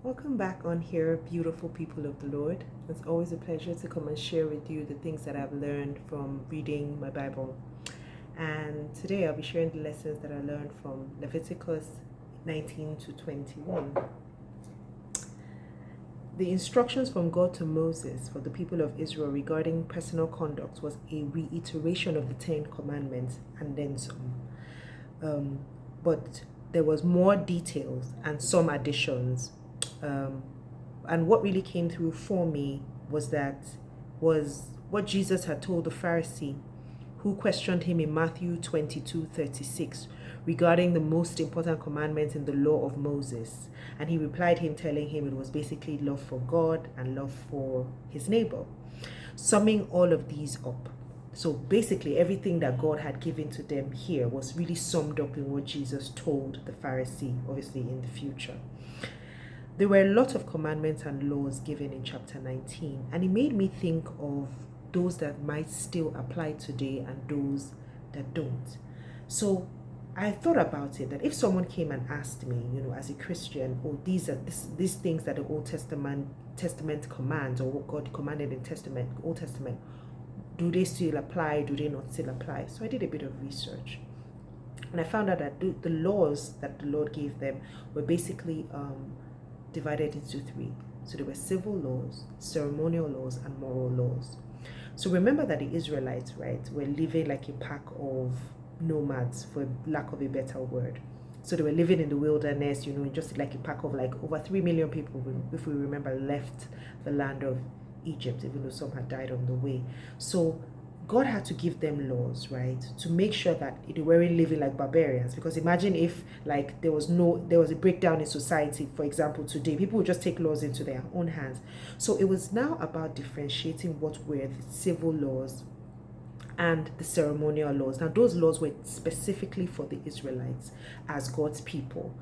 Welcome back on here, beautiful people of the Lord. It's always a pleasure to come and share with you the things that I've learned from reading my Bible. And today I'll be sharing the lessons that I learned from Leviticus 19 to 21. The instructions from God to Moses for the people of Israel regarding personal conduct was a reiteration of the 10 Commandments and then some. But there was more details and some additions. And what really came through for me was what Jesus had told the Pharisee who questioned him in Matthew 22:36 regarding the most important commandment in the law of Moses. And he replied him telling him it was basically love for God and love for his neighbor. Summing all of these up. So basically everything that God had given to them here was really summed up in what Jesus told the Pharisee, obviously in the future. There were a lot of commandments and laws given in chapter 19, and it made me think of those that might still apply today and those that don't. So I thought about it, that if someone came and asked me, as a Christian, these things that the Old Testament commands, or what God commanded in Old Testament, do they still apply? Do they not still apply? So I did a bit of research, and I found out that the laws that the Lord gave them were basically divided into three. So there were civil laws, ceremonial laws, and moral laws. So remember that the Israelites, right, were living like a pack of nomads, for lack of a better word. So they were living in the wilderness, just like a pack of like over 3 million people, if we remember, left the land of Egypt, even though some had died on the way. So God had to give them laws, right, to make sure that they weren't living like barbarians. Because imagine if like there was a breakdown in society, for example, today, people would just take laws into their own hands. So it was now about differentiating what were the civil laws and the ceremonial laws. Now those laws were specifically for the Israelites as God's people.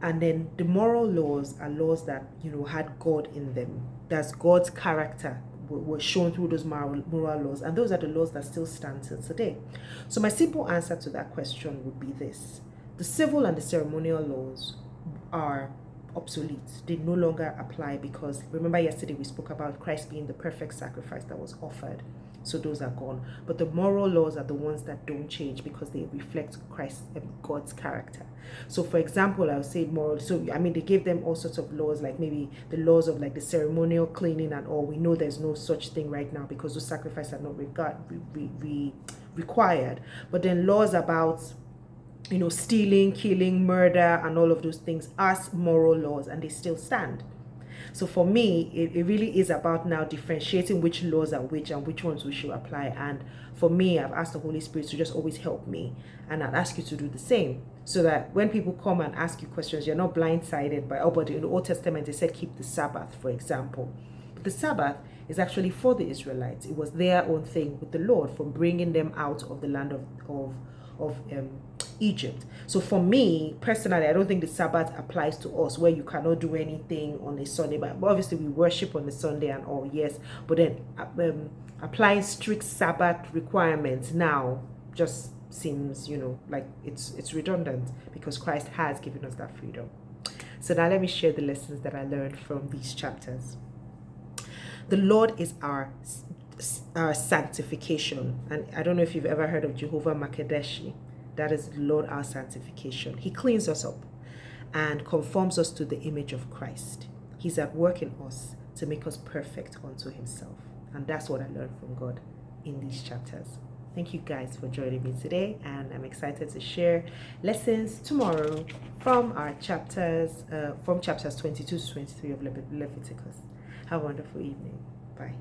And then the moral laws are laws that, had God in them. That's God's character were shown through those moral laws, and those are the laws that still stand till today. So my simple answer to that question would be this: the civil and the ceremonial laws are obsolete. They no longer apply, because remember yesterday we spoke about Christ being the perfect sacrifice that was offered. So those are gone. But the moral laws are the ones that don't change, because they reflect Christ and God's character. So for example, I would say moral. So they gave them all sorts of laws, like maybe the laws of like the ceremonial cleaning and all. We know there's no such thing right now, because those sacrifices are not required. But then laws about stealing, killing, murder, and all of those things are moral laws, and they still stand. So for me, it really is about now differentiating which laws are which and which ones we should apply. And for me, I've asked the Holy Spirit to just always help me, and I'd ask you to do the same, so that when people come and ask you questions, you're not blindsided by, but in the Old Testament, they said keep the Sabbath, for example. But the Sabbath is actually for the Israelites. It was their own thing with the Lord, from bringing them out of the land of Egypt. So for me personally, I don't think the Sabbath applies to us, where you cannot do anything on a Sunday. But obviously we worship on a Sunday and all, yes. But then applying strict Sabbath requirements now just seems, like it's redundant, because Christ has given us that freedom. So now let me share the lessons that I learned from these chapters. The Lord is our sanctification. And I don't know if you've ever heard of Jehovah Mekkadesh. That is the Lord, our sanctification. He cleans us up and conforms us to the image of Christ. He's at work in us to make us perfect unto himself. And that's what I learned from God in these chapters. Thank you guys for joining me today, and I'm excited to share lessons tomorrow from our chapters, from chapters 22 to 23 of Leviticus. Have a wonderful evening. Bye.